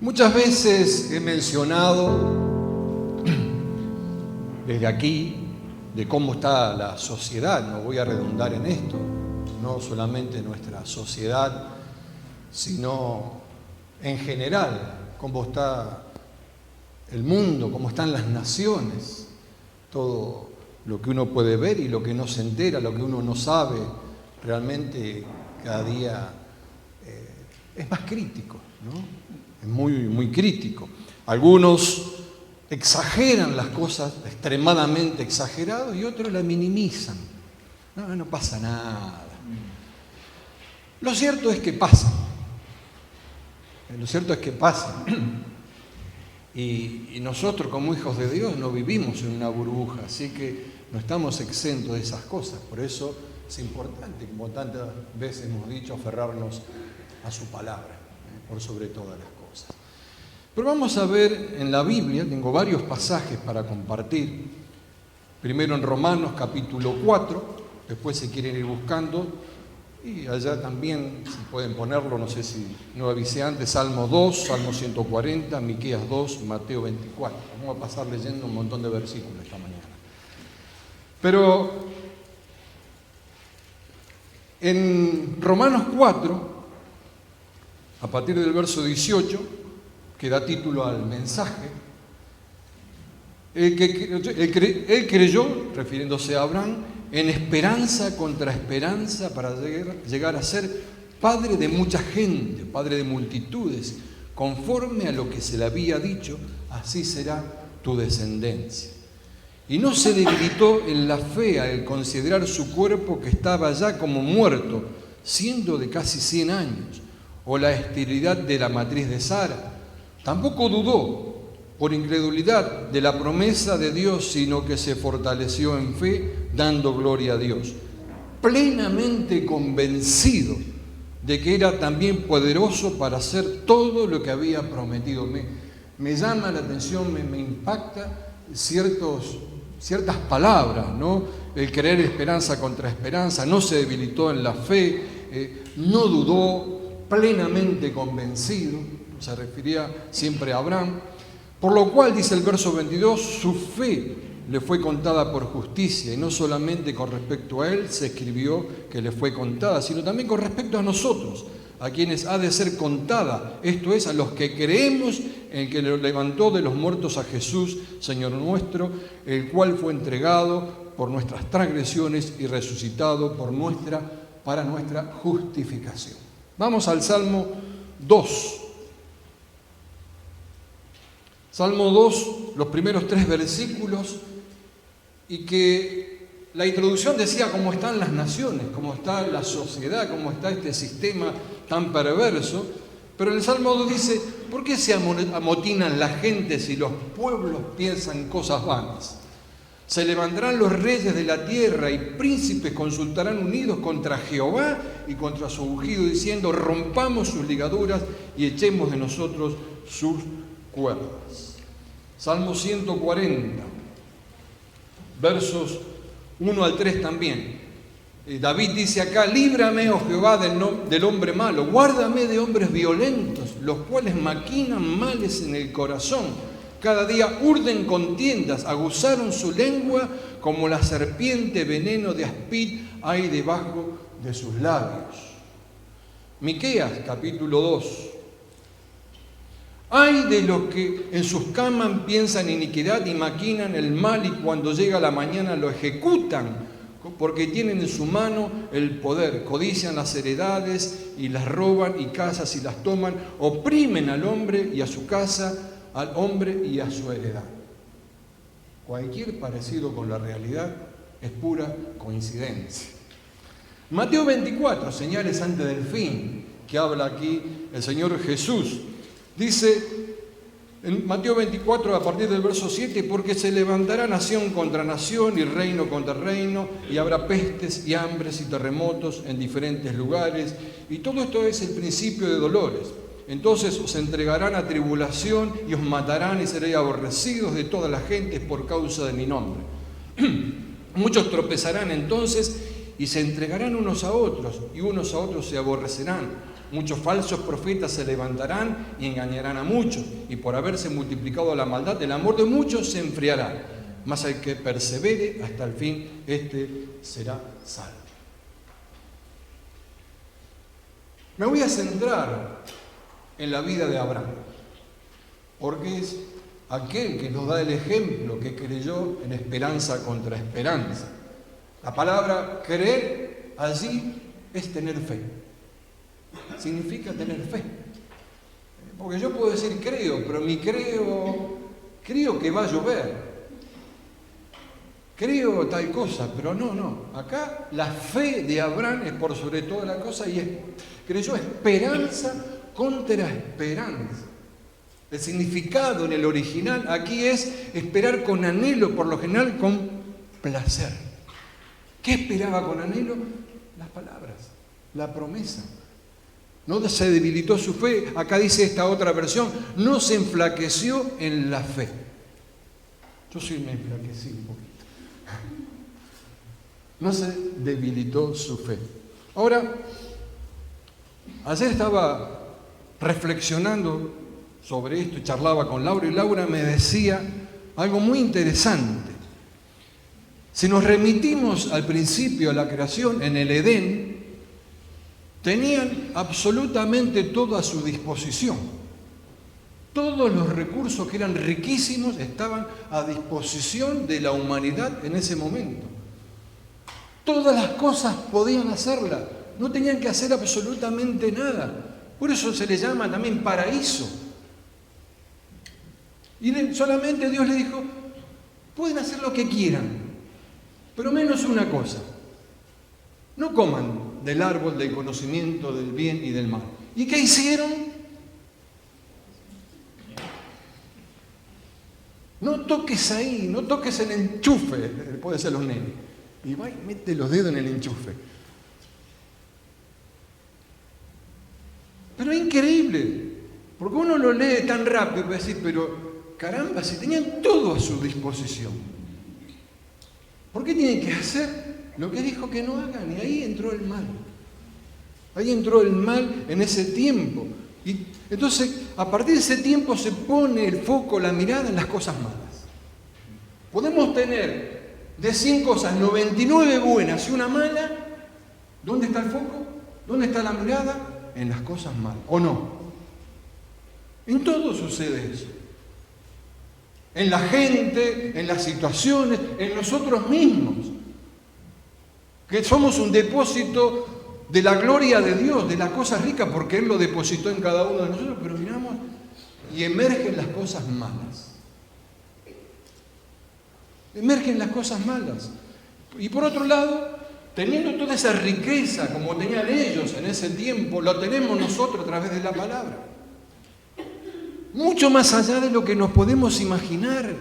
Muchas veces he mencionado desde aquí de cómo está la sociedad, no voy a redundar en esto, no solamente nuestra sociedad, sino en general, cómo está el mundo, cómo están las naciones, todo lo que uno puede ver y lo que no se entera, lo que uno no sabe, realmente cada día es más crítico, ¿no? Es muy crítico. Algunos exageran las cosas, extremadamente exagerados, y otros la minimizan. No pasa nada. Lo cierto es que pasa. Lo cierto es que pasa. Y nosotros como hijos de Dios no vivimos en una burbuja, así que no estamos exentos de esas cosas. Por eso es importante, como tantas veces hemos dicho, aferrarnos a su palabra, por sobre todas las cosas. Pero vamos a ver en la Biblia, tengo varios pasajes para compartir. Primero en Romanos capítulo 4, después si quieren ir buscando, y allá también, si pueden ponerlo, no sé si no avisé antes, Salmo 2, Salmo 140, Miqueas 2, Mateo 24. Vamos a pasar leyendo un montón de versículos esta mañana. Pero en Romanos 4, a partir del verso 18, que da título al mensaje, él creyó, refiriéndose a Abraham, en esperanza contra esperanza para llegar a ser padre de mucha gente, padre de multitudes, conforme a lo que se le había dicho, así será tu descendencia. Y no se debilitó en la fe al considerar su cuerpo que estaba ya como muerto, siendo de casi 100 años, o la esterilidad de la matriz de Sara. Tampoco dudó por incredulidad de la promesa de Dios, sino que se fortaleció en fe, dando gloria a Dios, plenamente convencido de que era también poderoso para hacer todo lo que había prometido. Me llama la atención, me impacta ciertas palabras, ¿no? El creer esperanza contra esperanza, no se debilitó en la fe, no dudó, plenamente convencido, se refería siempre a Abraham, por lo cual, dice el verso 22, su fe le fue contada por justicia, y no solamente con respecto a él se escribió que le fue contada, sino también con respecto a nosotros, a quienes ha de ser contada, esto es, a los que creemos en que le levantó de los muertos a Jesús, Señor nuestro, el cual fue entregado por nuestras transgresiones y resucitado para nuestra justificación. Vamos al Salmo 2. Salmo 2, los primeros 3 versículos, y que la introducción decía cómo están las naciones, cómo está la sociedad, cómo está este sistema tan perverso, pero el Salmo 2 dice, ¿por qué se amotinan las gentes y los pueblos piensan cosas vanas? Se levantarán los reyes de la tierra y príncipes consultarán unidos contra Jehová y contra su ungido, diciendo, rompamos sus ligaduras y echemos de nosotros sus cuerdas. Salmo 140, versos 1 al 3 también. David dice acá, líbrame, oh Jehová, del hombre malo, guárdame de hombres violentos, los cuales maquinan males en el corazón. Cada día urden contiendas, aguzaron su lengua, como la serpiente veneno de aspid hay debajo de sus labios. Miqueas, capítulo 2. Ay de los que en sus camas piensan iniquidad y maquinan el mal, y cuando llega la mañana lo ejecutan, porque tienen en su mano el poder, codician las heredades y las roban, y casas y las toman, oprimen al hombre y a su casa, al hombre y a su heredad. Cualquier parecido con la realidad es pura coincidencia. Mateo 24, señales antes del fin, que habla aquí el Señor Jesús. Dice en Mateo 24, a partir del verso 7, porque se levantará nación contra nación y reino contra reino, y habrá pestes y hambres y terremotos en diferentes lugares, y todo esto es el principio de dolores. Entonces os entregarán a tribulación y os matarán y seréis aborrecidos de todas las gentes por causa de mi nombre. Muchos tropezarán entonces y se entregarán unos a otros, y unos a otros se aborrecerán. muchos falsos profetas se levantarán y engañarán a muchos, y por haberse multiplicado la maldad, el amor de muchos se enfriará. Mas el que persevere hasta el fin, este será salvo. Me voy a centrar en la vida de Abraham, porque es aquel que nos da el ejemplo, que creyó en esperanza contra esperanza. La palabra creer allí es tener fe. Significa tener fe. Porque yo puedo decir creo, pero mi creo que va a llover. Creo tal cosa, pero no. Acá la fe de Abraham es por sobre toda la cosa y creyó esperanza contra esperanza. El significado en el original aquí es esperar con anhelo, por lo general con placer. ¿Qué esperaba con anhelo? Las palabras, la promesa. No se debilitó su fe, acá dice esta otra versión, no se enflaqueció en la fe. Yo sí me enflaquecí un poquito. No se debilitó su fe. Ahora, ayer estaba reflexionando sobre esto y charlaba con Laura y Laura me decía algo muy interesante. Si nos remitimos al principio, a la creación, en el Edén, tenían absolutamente todo a su disposición. Todos los recursos que eran riquísimos estaban a disposición de la humanidad en ese momento. Todas las cosas podían hacerlas, no tenían que hacer absolutamente nada. Por eso se le llama también paraíso. Y solamente Dios le dijo, pueden hacer lo que quieran, pero menos una cosa. No coman del árbol del conocimiento del bien y del mal. ¿Y qué hicieron? No toques ahí, no toques el enchufe, puede ser los nenes. Y va y mete los dedos en el enchufe. Pero es increíble, porque uno lo lee tan rápido y puede decir, pero caramba, si tenían todo a su disposición, ¿por qué tienen que hacer lo que dijo que no hagan? Y ahí entró el mal. Ahí entró el mal en ese tiempo. Y entonces, a partir de ese tiempo se pone el foco, la mirada en las cosas malas. Podemos tener de 100 cosas 99 buenas y una mala. ¿Dónde está el foco? ¿Dónde está la mirada? En las cosas malas. ¿O no? En todo sucede eso. En la gente, en las situaciones, en nosotros mismos. Que somos un depósito de la gloria de Dios, de las cosas ricas, porque Él lo depositó en cada uno de nosotros, pero miramos y emergen las cosas malas. Emergen las cosas malas. Y por otro lado, teniendo toda esa riqueza como tenían ellos en ese tiempo, lo tenemos nosotros a través de la palabra. Mucho más allá de lo que nos podemos imaginar.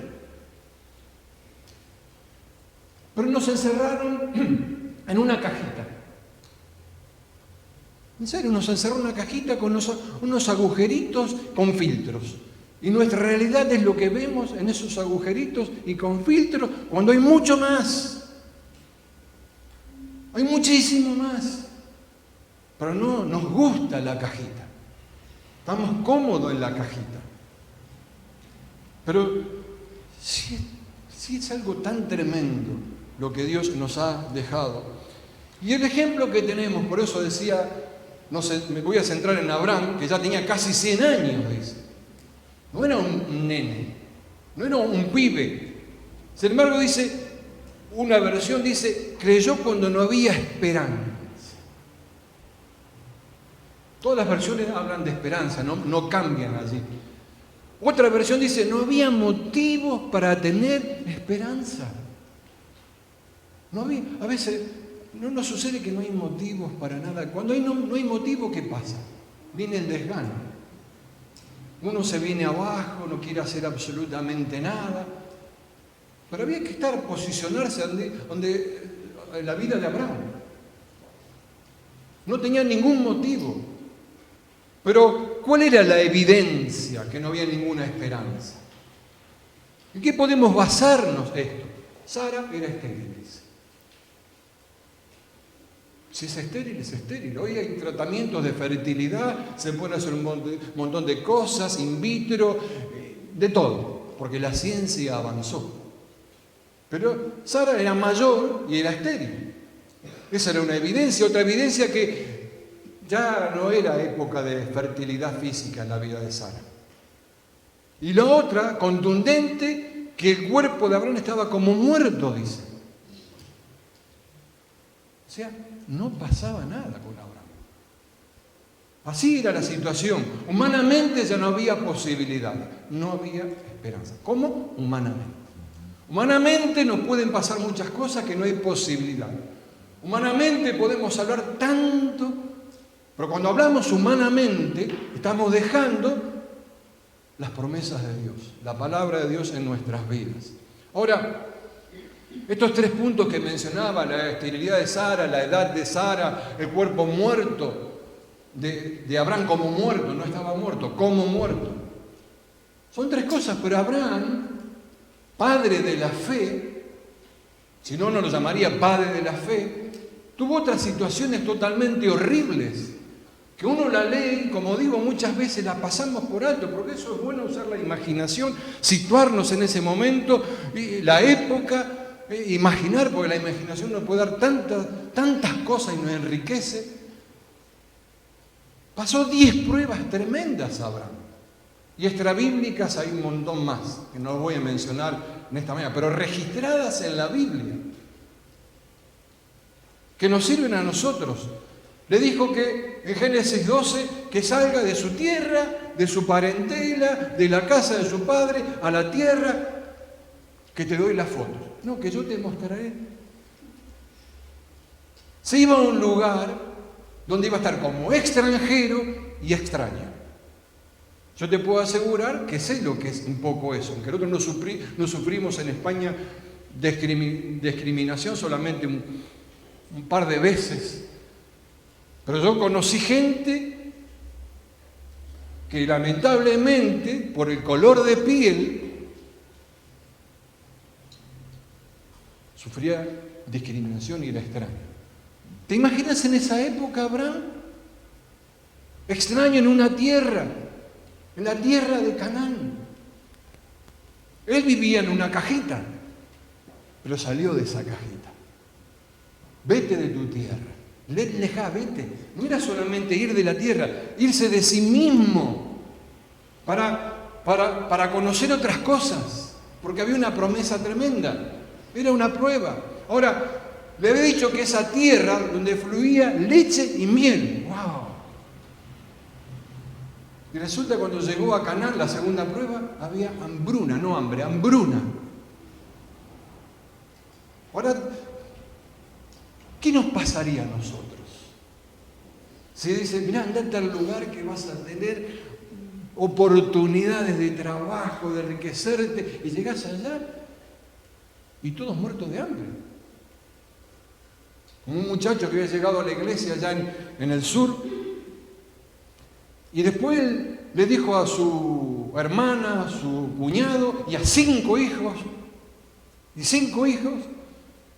Pero nos encerraron en una cajita. En serio, nos encerraron en una cajita con unos agujeritos con filtros. Y nuestra realidad es lo que vemos en esos agujeritos y con filtros, cuando hay mucho más. Hay muchísimo más. Pero no nos gusta la cajita. Estamos cómodos en la cajita. Pero sí es algo tan tremendo lo que Dios nos ha dejado. Y el ejemplo que tenemos, por eso decía, no sé, me voy a centrar en Abraham, que ya tenía casi 100 años, dice. No era un nene, no era un pibe. Sin embargo, dice, una versión dice, creyó cuando no había esperanza. Todas las versiones hablan de esperanza, no cambian allí. Otra versión dice, no había motivos para tener esperanza. A veces no nos sucede que no hay motivos para nada. Cuando no hay motivo, ¿qué pasa? Viene el desgano. Uno se viene abajo, no quiere hacer absolutamente nada. Pero había que posicionarse donde en la vida de Abraham. No tenía ningún motivo. Pero, ¿cuál era la evidencia que no había ninguna esperanza? ¿En qué podemos basarnos esto? Sara era estéril. Si es estéril, es estéril. Hoy hay tratamientos de fertilidad, se pueden hacer un montón de cosas, in vitro, de todo, porque la ciencia avanzó. Pero Sara era mayor y era estéril. Esa era una evidencia. Otra evidencia que ya no era época de fertilidad física en la vida de Sara. Y la otra, contundente, que el cuerpo de Abraham estaba como muerto, dice. O sea, no pasaba nada con Abraham. Así era la situación. Humanamente ya no había posibilidad, no había esperanza. ¿Cómo? Humanamente. Humanamente nos pueden pasar muchas cosas que no hay posibilidad. Humanamente podemos hablar tanto, pero cuando hablamos humanamente estamos dejando las promesas de Dios, la palabra de Dios en nuestras vidas. Ahora, estos 3 puntos que mencionaba, la esterilidad de Sara, la edad de Sara, el cuerpo muerto de Abraham como muerto, no estaba muerto, como muerto. Son 3 cosas, pero Abraham, padre de la fe, si no, no lo llamaría padre de la fe, tuvo otras situaciones totalmente horribles, que uno la lee, como digo, muchas veces la pasamos por alto, porque eso es bueno usar la imaginación, situarnos en ese momento, la época, imaginar, porque la imaginación nos puede dar tantas cosas y nos enriquece. Pasó 10 pruebas tremendas Abraham. Y extrabíblicas hay un montón más, que no voy a mencionar en esta mañana, pero registradas en la Biblia, que nos sirven a nosotros. Le dijo que en Génesis 12, que salga de su tierra, de su parentela, de la casa de su padre, a la tierra, que te doy la foto. No, que yo te mostraré. Se iba a un lugar donde iba a estar como extranjero y extraño. Yo te puedo asegurar que sé lo que es un poco eso, aunque nosotros no sufrimos en España discriminación solamente un par de veces, pero yo conocí gente que lamentablemente por el color de piel sufría discriminación y era extraño. ¿Te imaginas en esa época, Abraham? Extraño en una tierra, en la tierra de Canaán. Él vivía en una cajita, pero salió de esa cajita. Vete de tu tierra. Vete. No era solamente ir de la tierra, irse de sí mismo para conocer otras cosas, porque había una promesa tremenda. Era una prueba. Ahora, le había dicho que esa tierra donde fluía leche y miel. ¡Wow! Y resulta que cuando llegó a Canaán, la segunda prueba, había hambruna, no hambre, hambruna. Ahora, ¿qué nos pasaría a nosotros? Si dice, mirá, andate al lugar que vas a tener oportunidades de trabajo, de enriquecerte, y llegás allá y todos muertos de hambre. Un muchacho que había llegado a la iglesia allá en el sur, y después le dijo a su hermana, a su cuñado y a 5 hijos,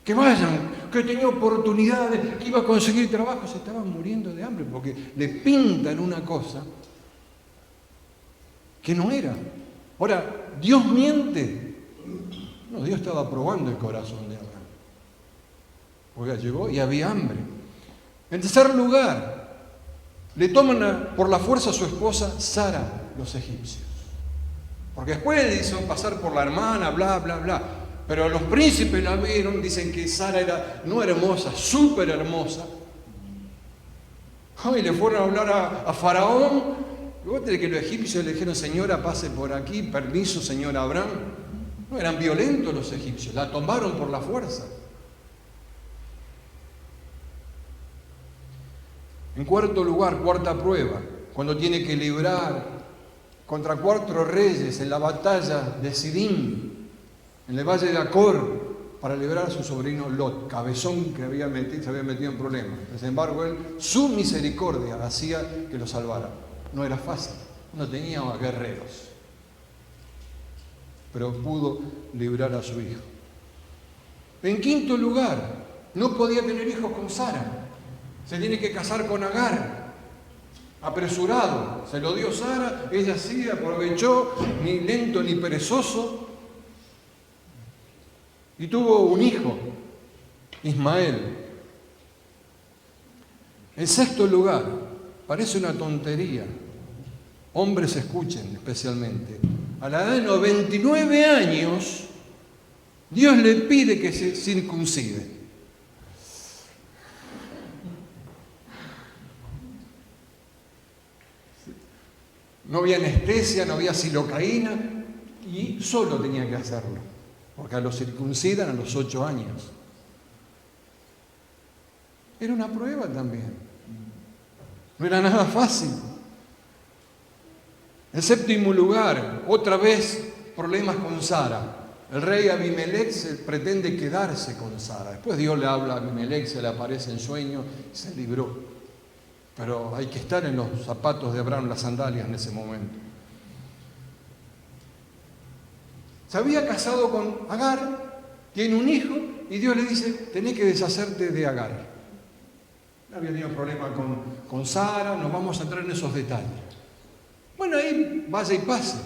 que vayan, que tenía oportunidades, que iba a conseguir trabajo. Se estaban muriendo de hambre porque le pintan una cosa que no era. Ahora, ¿Dios miente? No, Dios estaba probando el corazón de Abraham. Porque llegó y había hambre. En tercer lugar, le toman por la fuerza a su esposa Sara los egipcios. Porque después le hizo pasar por la hermana, bla, bla, bla. Pero los príncipes la vieron, dicen que Sara era no hermosa, súper hermosa. Y le fueron a hablar a Faraón. Y vos tenés que los egipcios le dijeron, señora, pase por aquí, permiso, señor Abraham. No, eran violentos los egipcios, la tomaron por la fuerza. En cuarto lugar, cuarta prueba, cuando tiene que librar contra 4 reyes en la batalla de Sidim, en el valle de Acor, para librar a su sobrino Lot, cabezón que se había metido en problemas. Sin embargo, él, su misericordia hacía que lo salvara. No era fácil, no tenía guerreros, pero pudo librar a su hijo. En quinto lugar, no podía tener hijos con Sara. Se tiene que casar con Agar. Apresurado. Se lo dio Sara, ella sí aprovechó, ni lento ni perezoso. Y tuvo un hijo, Ismael. En sexto lugar, parece una tontería. Hombres escuchen especialmente. A la edad de 99 años, Dios le pide que se circuncide. No había anestesia, no había silocaína y solo tenía que hacerlo, porque a los circuncidan a los 8 años. Era una prueba también. No era nada fácil. En séptimo lugar, otra vez problemas con Sara. El rey Abimelech pretende quedarse con Sara. Después Dios le habla a Abimelech, se le aparece en sueño y se libró. Pero hay que estar en los zapatos de Abraham, las sandalias en ese momento. Se había casado con Agar, tiene un hijo y Dios le dice, tenés que deshacerte de Agar. Había tenido problemas con Sara, no vamos a entrar en esos detalles. Bueno, ahí vaya y pase.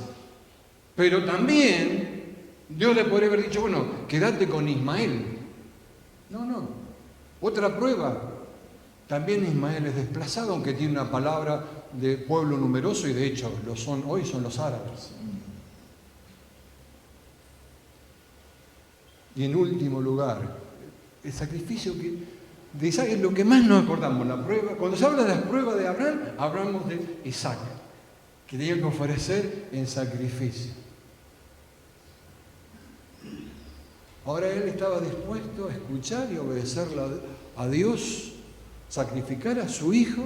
Pero también Dios le podría haber dicho, bueno, quédate con Ismael. No. Otra prueba. También Ismael es desplazado, aunque tiene una palabra de pueblo numeroso y de hecho hoy son los árabes. Y en último lugar, el sacrificio de Isaac es lo que más nos acordamos. La prueba, cuando se habla de las pruebas de Abraham, hablamos de Isaac, que tenía que ofrecer en sacrificio. Ahora él estaba dispuesto a escuchar y obedecerle a Dios, sacrificar a su hijo,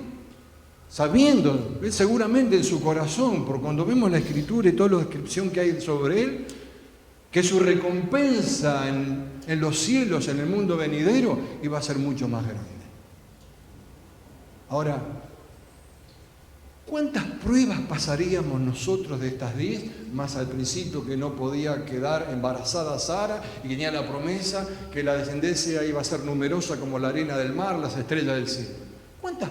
sabiendo, él seguramente en su corazón, por cuando vemos la escritura y toda la descripción que hay sobre él, que su recompensa en los cielos, en el mundo venidero, iba a ser mucho más grande. Ahora, ¿cuántas pruebas pasaríamos nosotros de estas 10? Más al principio que no podía quedar embarazada Sara y que tenía la promesa que la descendencia iba a ser numerosa como la arena del mar, las estrellas del cielo. ¿Cuántas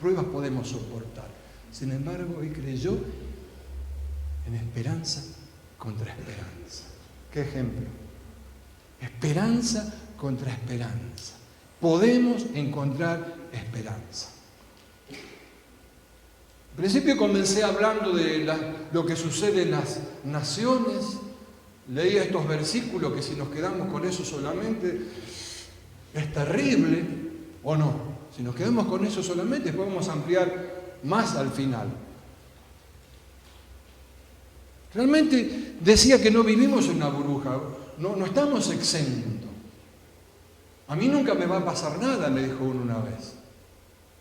pruebas podemos soportar? Sin embargo, él creyó en esperanza contra esperanza. ¿Qué ejemplo? Esperanza contra esperanza. Podemos encontrar esperanza. Al principio comencé hablando de lo que sucede en las naciones. Leía estos versículos que si nos quedamos con eso solamente es terrible, ¿o no? Si nos quedamos con eso solamente, después vamos a ampliar más al final. Realmente decía que no vivimos en una burbuja, no estamos exentos. A mí nunca me va a pasar nada, me dijo uno una vez,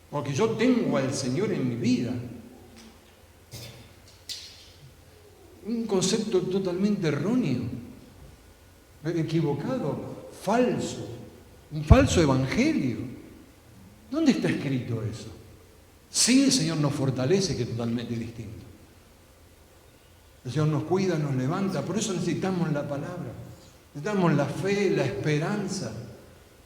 porque yo tengo al Señor en mi vida. Un concepto totalmente erróneo, equivocado, falso, un falso evangelio. ¿Dónde está escrito eso? Sí, el Señor nos fortalece, que es totalmente distinto. El Señor nos cuida, nos levanta, por eso necesitamos la palabra, necesitamos la fe, la esperanza,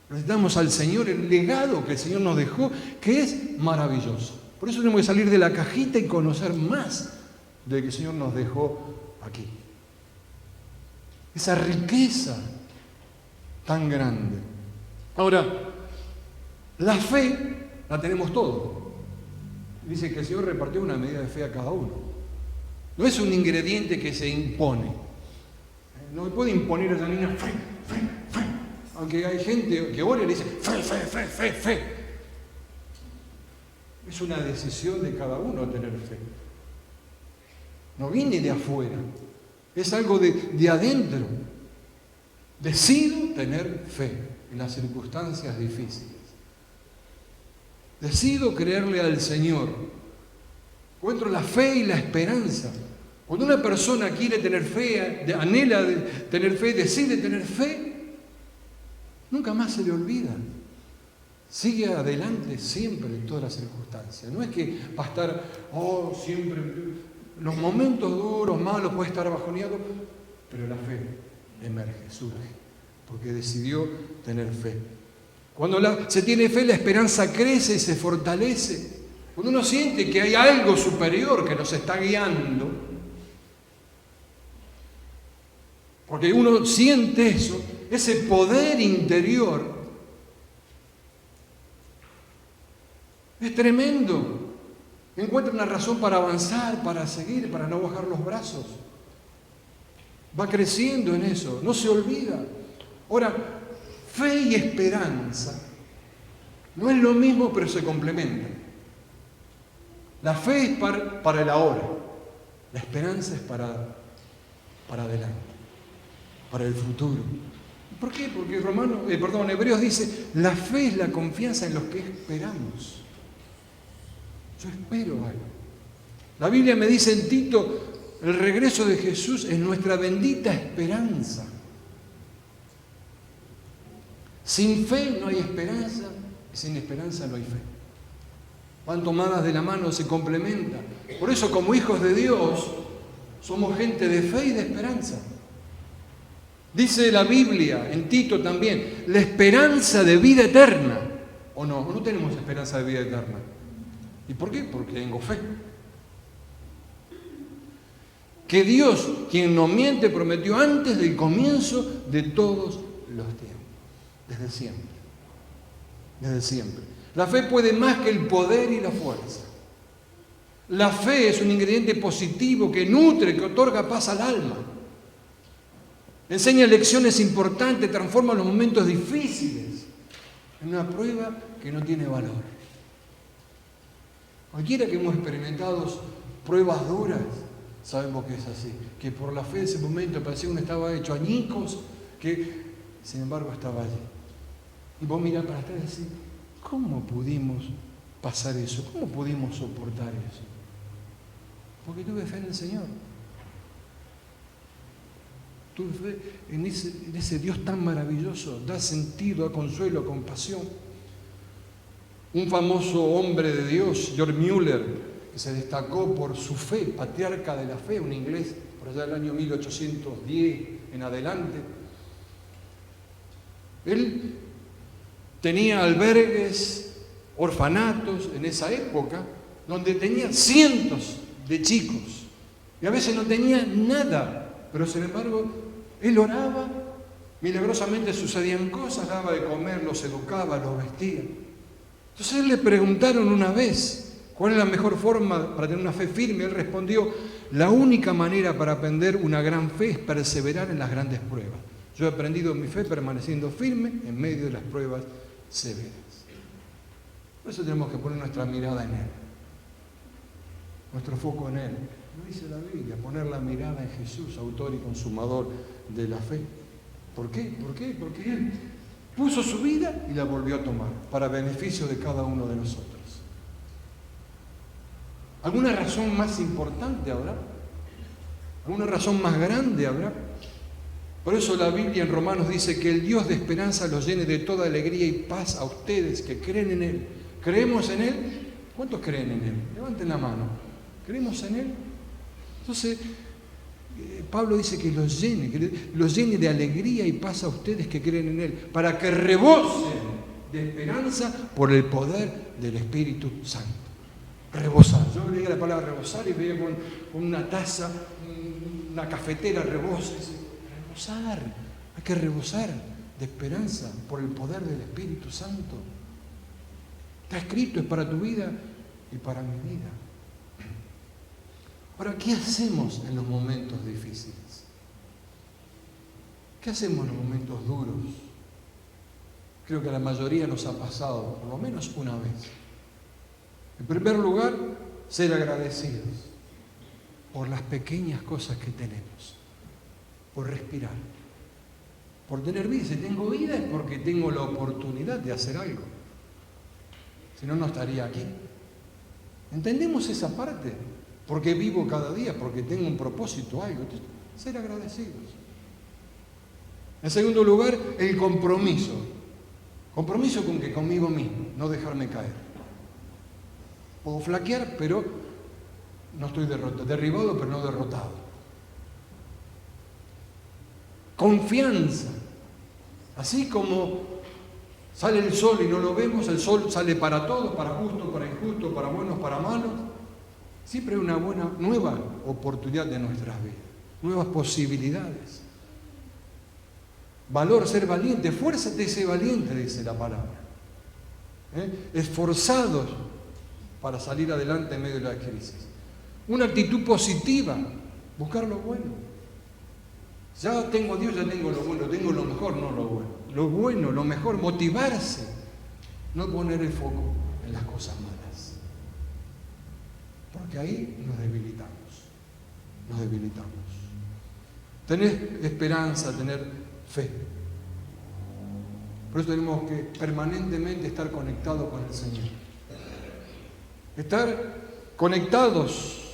necesitamos al Señor, el legado que el Señor nos dejó, que es maravilloso. Por eso tenemos que salir de la cajita y conocer más de lo que el Señor nos dejó aquí. Esa riqueza tan grande. Ahora, la fe la tenemos todos. Dice que el Señor repartió una medida de fe a cada uno. No es un ingrediente que se impone. No me puede imponer a esa niña fe. Aunque hay gente que ora y le dice fe. Es una decisión de cada uno tener fe. No viene de afuera. Es algo de adentro. Decido tener fe en las circunstancias difíciles. Decido creerle al Señor. Encuentro la fe y la esperanza. Cuando una persona quiere tener fe, anhela tener fe, decide tener fe, nunca más se le olvida. Sigue adelante siempre en todas las circunstancias. No es que va a estar, siempre, en los momentos duros, malos, puede estar bajoneado, pero la fe emerge, surge, porque decidió tener fe. Cuando se tiene fe, la esperanza crece y se fortalece. Cuando uno siente que hay algo superior que nos está guiando, porque uno siente eso, ese poder interior, es tremendo. Encuentra una razón para avanzar, para seguir, para no bajar los brazos. Va creciendo en eso, no se olvida. Ahora, fe y esperanza no es lo mismo, pero se complementan. La fe es para el ahora, la esperanza es para adelante, para el futuro. ¿Por qué? Porque Hebreos dice, la fe es la confianza en lo que esperamos. Yo espero algo. La Biblia me dice en Tito, el regreso de Jesús es nuestra bendita esperanza. Sin fe no hay esperanza, y sin esperanza no hay fe. Van tomadas de la mano, se complementan. Por eso, como hijos de Dios, somos gente de fe y de esperanza. Dice la Biblia, en Tito también, la esperanza de vida eterna. ¿O no? No tenemos esperanza de vida eterna. ¿Y por qué? Porque tengo fe. Que Dios, quien no miente, prometió antes del comienzo de todos los tiempos. Desde siempre. Desde siempre. La fe puede más que el poder y la fuerza. La fe es un ingrediente positivo que nutre, que otorga paz al alma. Enseña lecciones importantes, transforma los momentos difíciles en una prueba que no tiene valor. Cualquiera que hemos experimentado pruebas duras, sabemos que es así. Que por la fe de ese momento parecía que uno estaba hecho añicos, que sin embargo estaba allí. Y vos mirás para atrás y decís, ¿cómo pudimos pasar eso? ¿Cómo pudimos soportar eso? Porque tuve fe en el Señor. Tuve fe en ese Dios tan maravilloso, da sentido, da consuelo, compasión. Un famoso hombre de Dios, George Mueller, que se destacó por su fe, patriarca de la fe, un inglés, por allá del año 1810 en adelante. Él tenía albergues, orfanatos en esa época, donde tenía cientos de chicos. Y a veces no tenía nada, pero sin embargo, él oraba, milagrosamente sucedían cosas, daba de comer, los educaba, los vestía. Entonces él le preguntaron una vez, ¿cuál es la mejor forma para tener una fe firme? Él respondió, la única manera para aprender una gran fe es perseverar en las grandes pruebas. Yo he aprendido mi fe permaneciendo firme en medio de las pruebas severas. Por eso tenemos que poner nuestra mirada en Él, nuestro foco en Él. Lo dice la Biblia, poner la mirada en Jesús, autor y consumador de la fe. ¿Por qué? ¿Por qué? Porque Él puso su vida y la volvió a tomar para beneficio de cada uno de nosotros. ¿Alguna razón más importante habrá? ¿Alguna razón más grande habrá? Por eso la Biblia en Romanos dice que el Dios de esperanza los llene de toda alegría y paz a ustedes que creen en Él. ¿Creemos en Él? ¿Cuántos creen en Él? Levanten la mano. ¿Creemos en Él? Entonces, Pablo dice que los llene de alegría y paz a ustedes que creen en Él, para que rebosen de esperanza por el poder del Espíritu Santo. Rebosar. Yo leía la palabra rebosar y veía con una taza, una cafetera, reboses. Rebosar. Hay que rebosar de esperanza por el poder del Espíritu Santo. Está escrito, es para tu vida y para mi vida. Ahora, ¿qué hacemos en los momentos difíciles? ¿Qué hacemos en los momentos duros? Creo que a la mayoría nos ha pasado, por lo menos una vez. En primer lugar, ser agradecidos por las pequeñas cosas que tenemos, por respirar, por tener vida. Si tengo vida es porque tengo la oportunidad de hacer algo. Si no, no estaría aquí. ¿Entendemos esa parte? Porque vivo cada día, porque tengo un propósito, algo. Entonces, ser agradecidos. En segundo lugar, el compromiso. Compromiso con que conmigo mismo, no dejarme caer. Puedo flaquear, pero no estoy derrotado. Derribado, pero no derrotado. Confianza. Así como Sale el sol y no lo vemos, el sol sale para todos, para justos, para injustos, para buenos, para malos. Siempre hay una nueva oportunidad de nuestras vidas, nuevas posibilidades. Valor, ser valiente, fuérzate y sé valiente, dice la palabra. Esforzados para salir adelante en medio de la crisis. Una actitud positiva, buscar lo bueno. Ya tengo a Dios, ya tengo lo bueno, tengo lo mejor, no lo bueno. Lo bueno, lo mejor, motivarse, no poner el foco en las cosas malas. Porque ahí nos debilitamos. Tener esperanza, tener fe. Por eso tenemos que permanentemente estar conectados con el Señor. Estar conectados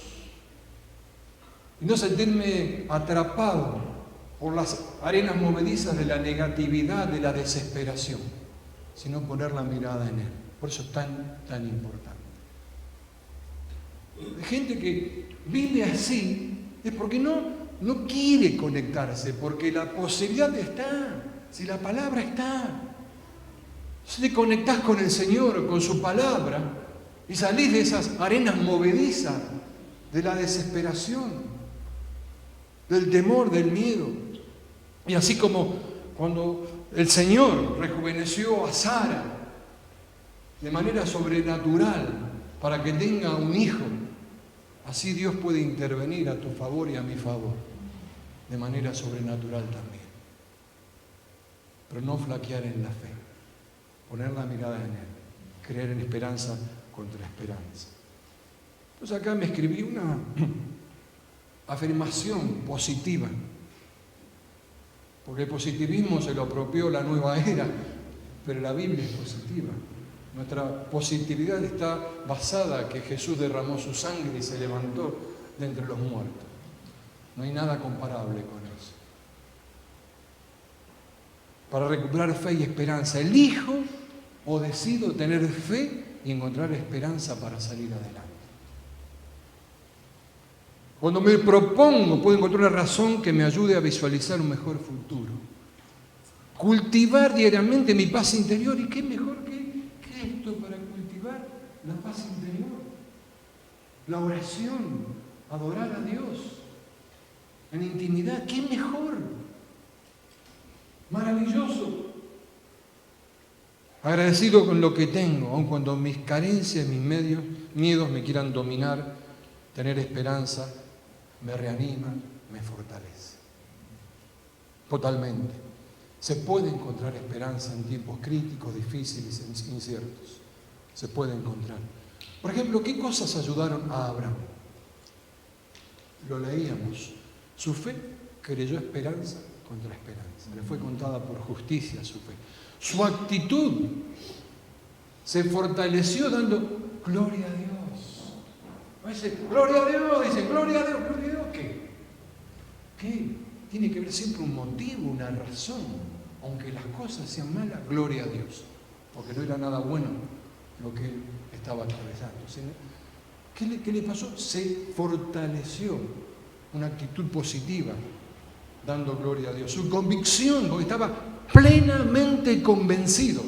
y no sentirme atrapado por las arenas movedizas de la negatividad, de la desesperación, sino poner la mirada en Él. Por eso es tan importante. Hay gente que vive así es porque no quiere conectarse, porque la posibilidad está, si la palabra está. Si te conectás con el Señor, con su palabra, y salís de esas arenas movedizas, de la desesperación, del temor, del miedo. Y así como cuando el Señor rejuveneció a Sara de manera sobrenatural para que tenga un hijo, así Dios puede intervenir a tu favor y a mi favor de manera sobrenatural también. Pero no flaquear en la fe, poner la mirada en Él, creer en esperanza contra esperanza. Entonces acá me escribí una afirmación positiva, porque el positivismo se lo apropió la nueva era, pero la Biblia es positiva. Nuestra positividad está basada en que Jesús derramó su sangre y se levantó de entre los muertos. No hay nada comparable con eso. Para recuperar fe y esperanza, elijo o decido tener fe y encontrar esperanza para salir adelante. Cuando me propongo, puedo encontrar una razón que me ayude a visualizar un mejor futuro. Cultivar diariamente mi paz interior. ¿Y qué mejor que esto para cultivar la paz interior? La oración, adorar a Dios en intimidad. ¿Qué mejor? Maravilloso. Agradecido con lo que tengo, aun cuando mis carencias, mis miedos me quieran dominar, tener esperanza me reanima, me fortalece. Totalmente. Se puede encontrar esperanza en tiempos críticos, difíciles, inciertos. Se puede encontrar. Por ejemplo, ¿qué cosas ayudaron a Abraham? Lo leíamos. Su fe creyó esperanza contra esperanza. Le fue contada por justicia su fe. Su actitud se fortaleció dando gloria a Dios. No dice, gloria a Dios, dice, gloria a Dios, gloria a Dios. ¿Qué? Tiene que haber siempre un motivo, una razón. Aunque las cosas sean malas, gloria a Dios. Porque no era nada bueno lo que él estaba atravesando. ¿Qué le pasó? Se fortaleció. Una actitud positiva, dando gloria a Dios. Su convicción, porque estaba plenamente convencido.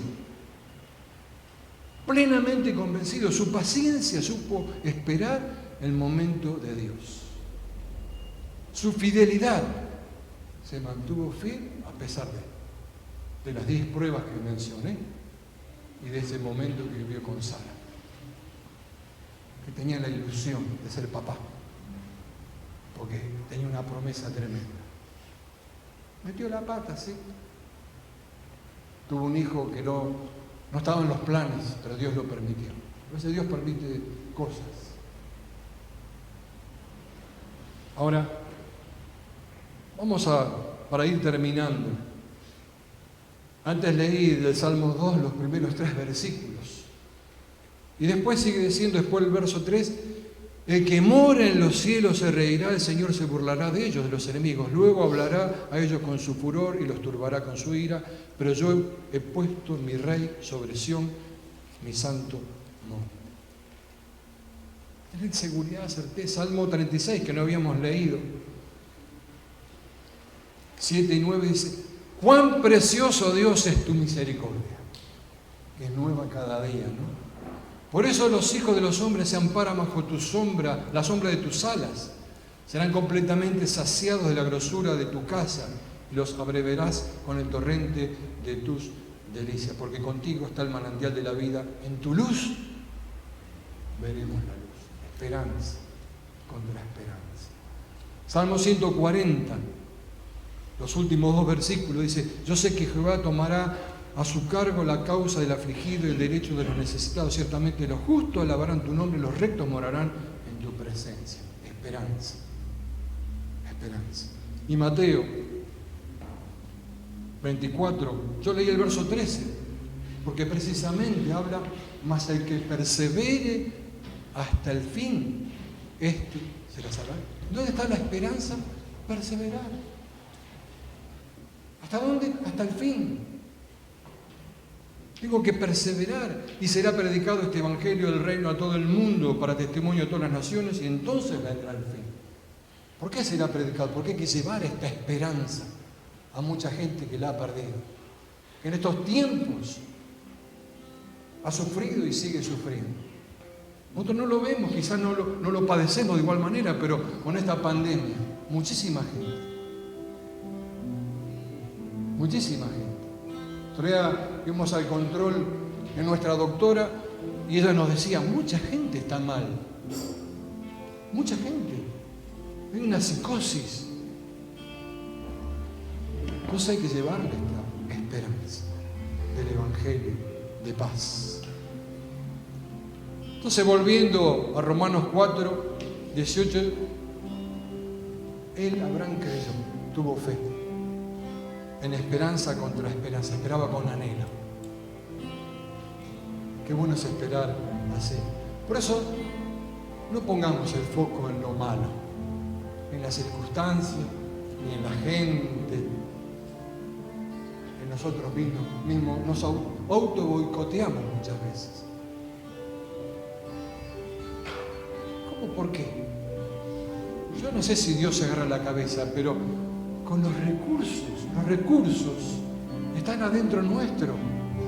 Plenamente convencido. Su paciencia, supo esperar el momento de Dios. Su fidelidad, se mantuvo fiel a pesar de las 10 pruebas que mencioné y de ese momento que vivió con Sara, que tenía la ilusión de ser papá, porque tenía una promesa tremenda. Metió la pata, sí. Tuvo un hijo que no estaba en los planes, pero Dios lo permitió. A veces Dios permite cosas. Ahora, para ir terminando. Antes leí del Salmo 2 los primeros 3 versículos. Y después sigue diciendo, después el verso 3, el que mora en los cielos se reirá, el Señor se burlará de ellos, de los enemigos. Luego hablará a ellos con su furor y los turbará con su ira. Pero yo he puesto mi rey sobre Sión, mi santo monte. Tener seguridad, certeza. Salmo 36, que no habíamos leído. 7 y 9 dice, cuán precioso Dios es tu misericordia. que es nueva cada día, ¿no? Por eso los hijos de los hombres se amparan bajo tu sombra, la sombra de tus alas. Serán completamente saciados de la grosura de tu casa y los abrevarás con el torrente de tus delicias, porque contigo está el manantial de la vida. En tu luz veremos la luz. Esperanza contra esperanza. Salmo 140, los últimos 2 versículos, dice: yo sé que Jehová tomará a su cargo la causa del afligido y el derecho de los necesitados. Ciertamente los justos alabarán tu nombre y los rectos morarán en tu presencia. Esperanza. Esperanza. Y Mateo 24, yo leí el verso 13, porque precisamente habla: mas el que persevere hasta el fin, este será salvado. ¿Dónde está la esperanza? Perseverar. ¿Hasta dónde? Hasta el fin. Tengo que perseverar, y será predicado este evangelio del reino a todo el mundo para testimonio de todas las naciones, y entonces vendrá el fin. ¿Por qué será predicado? Porque hay que llevar esta esperanza a mucha gente que la ha perdido, que en estos tiempos ha sufrido y sigue sufriendo. Nosotros no lo vemos, quizás no lo padecemos de igual manera, pero con esta pandemia, muchísima gente. Muchísima gente. Otro día fuimos al control de nuestra doctora y ella nos decía: mucha gente está mal. Mucha gente. Hay una psicosis. Entonces hay que llevarle esta esperanza del Evangelio de paz. Entonces, volviendo a Romanos 4, 18, Abraham creyó, tuvo fe, en esperanza contra esperanza, esperaba con anhelo. Qué bueno es esperar así. Por eso, no pongamos el foco en lo malo, en las circunstancias, ni en la gente, en nosotros mismos. Nos auto boicoteamos muchas veces. ¿Cómo? ¿Por qué? Yo no sé si Dios se agarra la cabeza, pero con los recursos están adentro nuestro.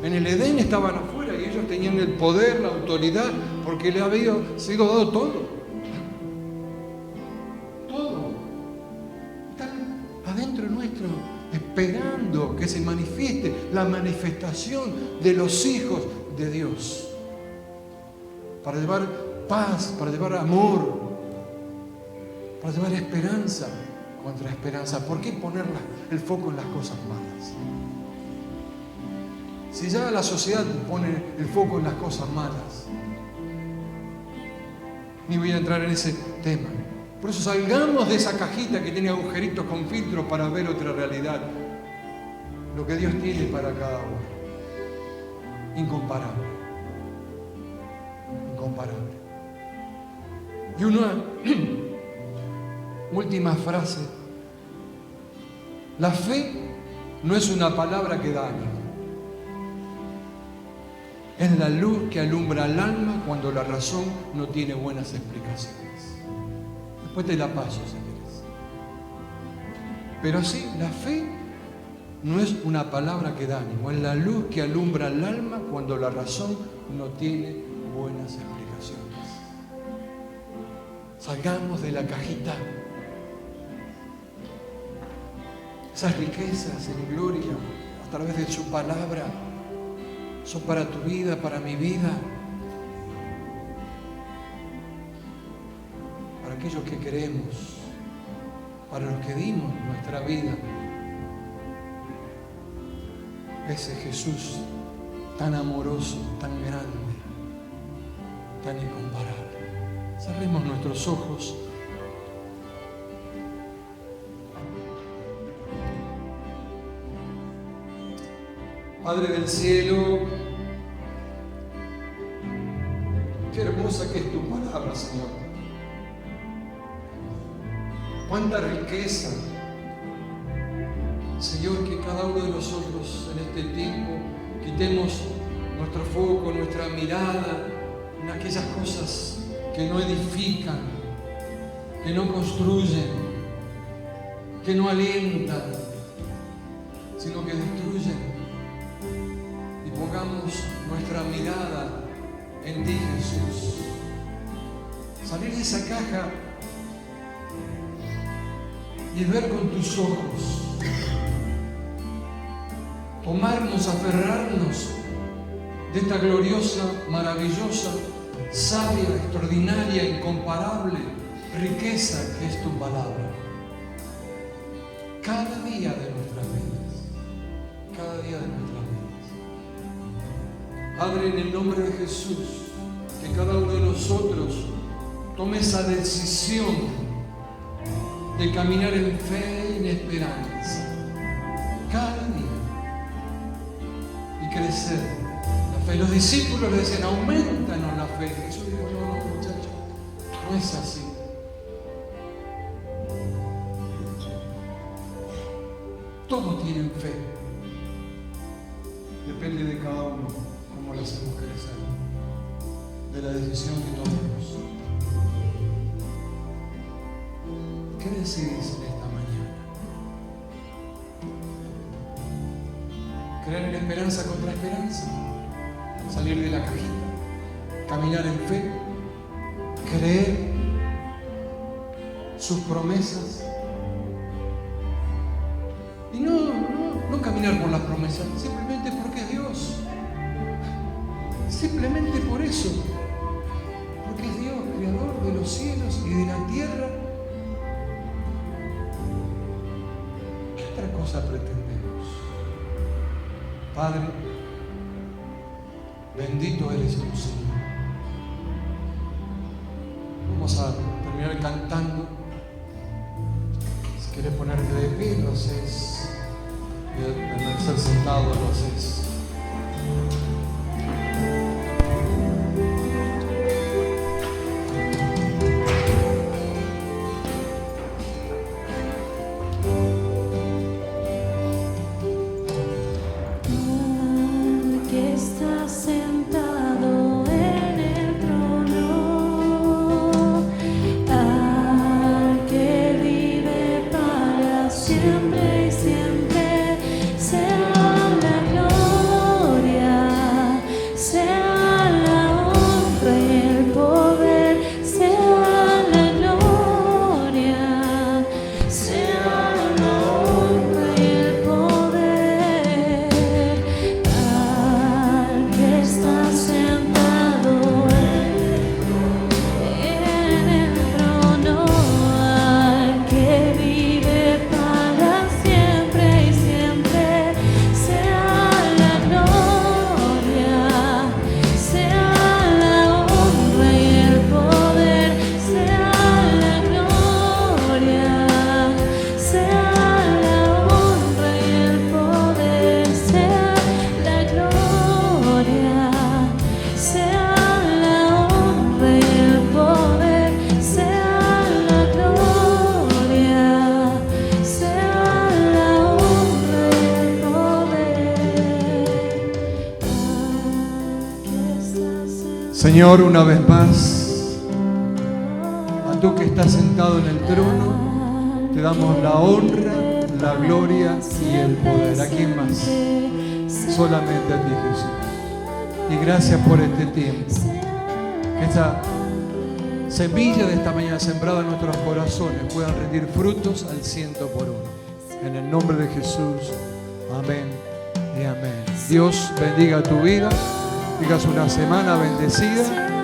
En el Edén estaban afuera y ellos tenían el poder, la autoridad, porque le había sido dado todo. Todo. Están adentro nuestro, esperando que se manifieste la manifestación de los hijos de Dios. Para llevar paz, para llevar amor, para llevar esperanza contra esperanza. ¿Por qué poner el foco en las cosas malas? Si ya la sociedad pone el foco en las cosas malas, ni voy a entrar en ese tema. Por eso salgamos de esa cajita que tiene agujeritos con filtros para ver otra realidad. Lo que Dios tiene para cada uno. Incomparable. Incomparable. Y una última frase. La fe no es una palabra que da ánimo. Es la luz que alumbra al alma cuando la razón no tiene buenas explicaciones. Después te la paso si quieres. Pero sí, la fe no es una palabra que da ánimo. Es la luz que alumbra al alma cuando la razón no tiene buenas explicaciones. Salgamos de la cajita. Esas riquezas en gloria a través de su palabra son para tu vida, para mi vida, para aquellos que queremos, para los que dimos nuestra vida. Ese Jesús tan amoroso, tan grande, tan incomparable. Cerremos nuestros ojos. Padre del cielo, qué hermosa que es tu palabra, Señor. Cuánta riqueza, Señor, que cada uno de nosotros en este tiempo quitemos nuestro foco, nuestra mirada en aquellas cosas que no edifican, que no construyen, que no alientan, sino que destruyen. Pongamos nuestra nuestra mirada en ti, Jesús. Salir de esa caja y ver con tus ojos. Tomarnos, aferrarnos de esta gloriosa, maravillosa, sabia, extraordinaria, incomparable riqueza que es tu palabra. Cada día de nuestras vidas. Cada día de nuestras vidas. Padre, en el nombre de Jesús, que cada uno de nosotros tome esa decisión de caminar en fe y en esperanza. Cada día. Y crecer. La fe. Los discípulos le decían, aumentanos la fe. Jesús dijo, no, muchachos, no es así. Todos tienen fe. Depende de cada uno cómo lo hacemos crecer, de la decisión que tomemos. ¿Qué decides en esta mañana? ¿Creer en esperanza contra esperanza? ¿Salir de la cajita? ¿Caminar en fe? ¿Creer sus promesas? Y no caminar por las promesas, simplemente porque es Dios. Simplemente por eso. Porque es Dios, creador de los cielos y de la tierra. ¿Qué otra cosa pretendemos? Padre, bendito eres tu Señor. Vamos a terminar cantando. Si quieres ponerte de pie, lo haces. Y permanecer sentado, lo haces. Señor, una vez más, a tú que estás sentado en el trono, te damos la honra, la gloria y el poder. ¿A quién más? Solamente a ti, Jesús. Y gracias por este tiempo. Que esta semilla de esta mañana sembrada en nuestros corazones puedan rendir frutos al 100 por uno. En el nombre de Jesús. Amén y amén. Dios bendiga tu vida. Tengas una semana bendecida.